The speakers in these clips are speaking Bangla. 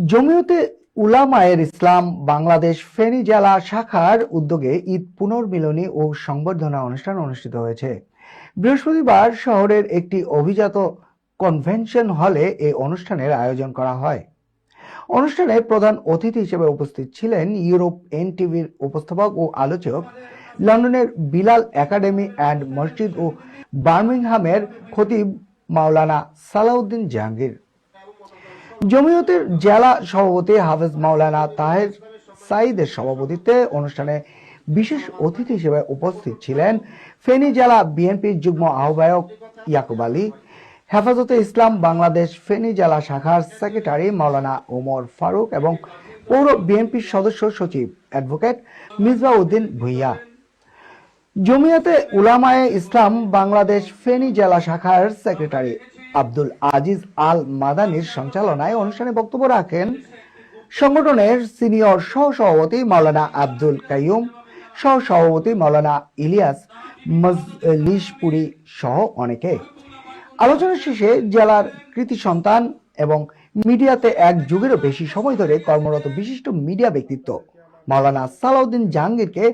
জমিয়তে উলামায়ে ইসলাম বাংলাদেশ ফেনী জেলা শাখার উদ্যোগে ঈদ পুনর্মিলনী ও সংবর্ধনা অনুষ্ঠান অনুষ্ঠিত হয়েছে। বৃহস্পতিবার শহরের একটি অভিজাত কনভেনশন হলে এই অনুষ্ঠানের আয়োজন করা হয়। অনুষ্ঠানে প্রধান অতিথি হিসেবে উপস্থিত ছিলেন ইউরোপ এনটিভির উপস্থাপক ও আলোচক, লন্ডনের বিলাল একাডেমি অ্যান্ড মসজিদ ও বার্মিংহামের খতিব মাওলানা সালাউদ্দিন জাহাঙ্গীর। জমিয়তের জেলা সভাপতি হাফেজ মাওলানা তাহের সাঈদের সভাপতিত্বে অনুষ্ঠানে বিশেষ অতিথি হিসেবে উপস্থিত ছিলেন ফেনী জেলা বিএনপির যুগ্ম আহ্বায়ক ইয়াকুব আলী, হেফাজতে ইসলাম বাংলাদেশ ফেনী জেলা শাখার সেক্রেটারি মাওলানা ওমর ফারুক এবং পৌর বিএনপির সদস্য সচিব অ্যাডভোকেট মিসবাহ উদ্দিন ভূঁইয়া। জমিয়তে উলামায়ে ইসলাম বাংলাদেশ ফেনী জেলা শাখার সেক্রেটারি আব্দুল আজিজ আল মাদানির সঞ্চালনায় অনুষ্ঠানে বক্তব্য রাখেন সংগঠনের সিনিয়র সহসভাপতি মাওলানা আব্দুল কাইয়ুম, সহসভাপতি মাওলানা ইলিয়াস মজলিশপুরি সহ অনেকে। আলোচনা শেষে জেলার কৃতি সন্তান এবং মিডিয়াতে এক যুগেরও বেশি সময় ধরে কর্মরত বিশিষ্ট মিডিয়া ব্যক্তিত্ব মাওলানা সালাউদ্দিন জাহাঙ্গীরকে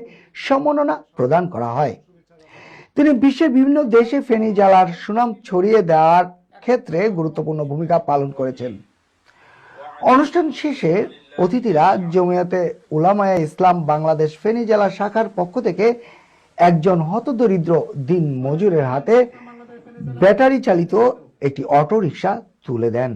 সম্মাননা প্রদান করা হয়। তিনি বিশ্বের বিভিন্ন দেশে ফেনী জেলার সুনাম ছড়িয়ে দেওয়ার ক্ষেত্রে গুরুত্বপূর্ণ ভূমিকা পালন করেছেন। অনুষ্ঠান শেষে অতিথিরা জমিয়তে উলামায়ে ইসলাম বাংলাদেশ ফেনী জেলা শাখার পক্ষ থেকে একজন হতদরিদ্র দিন মজুরের হাতে ব্যাটারি চালিত একটি অটো রিকশা তুলে দেন।